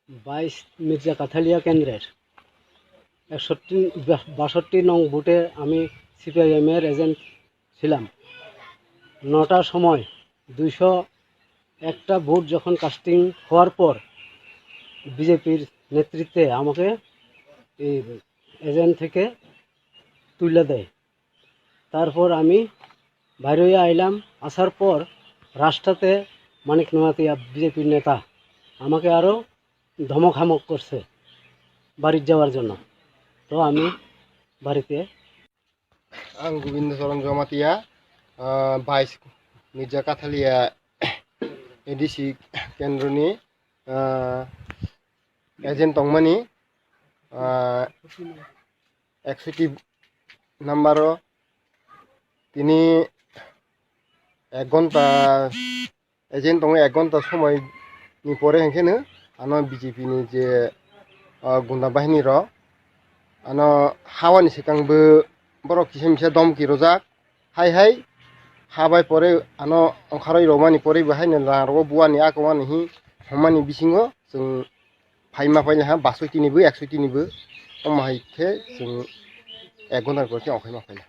22 মির্জা কাথালিয়া কেন্দ্রের 62 নং বুথে আমি সিপিআইএমের এজেন্ট ছিলাম। 9টার সময় 201টা ভোট যখন কাস্টিং হওয়ার পর বিজেপির নেতৃত্বে আমাকে এই এজেন্ট থেকে তুলে দেয়। তারপর আমি বাইরে আইলাম। আসার পর রাস্তাতে মানিক নমাতিয়া বিজেপির নেতা আমাকে আরও ধমক করছে বাড়ির যাওয়ার জন্য। তো আমি বাড়িতে आं गोविंदचरण जमातिया 22 मिर्जा काथालिया एडिसि केन्द्रनि एजेन्ट दंमानि 61 नाम्बार তিনি 1 ঘন্টা एजेन्ट दं 1 घन्टा সময়नि পরে হেঁকেনো আনো বিজেপিनि যে গুন্ডা বাহিনী র আনো হাওয়ানি সিকাংবো বড় কিসে দমকি রোজাক হাই হাবাই পরে আনো अंखारै रमानि परे बाहायनो लारो बुवानि आगवानि हि हमानि बिसिङो जों फाइमा फाइला हा 62 निबो 103 निबो अमाहायखे जों 1 घन्टा परे अंखायमा फाइला।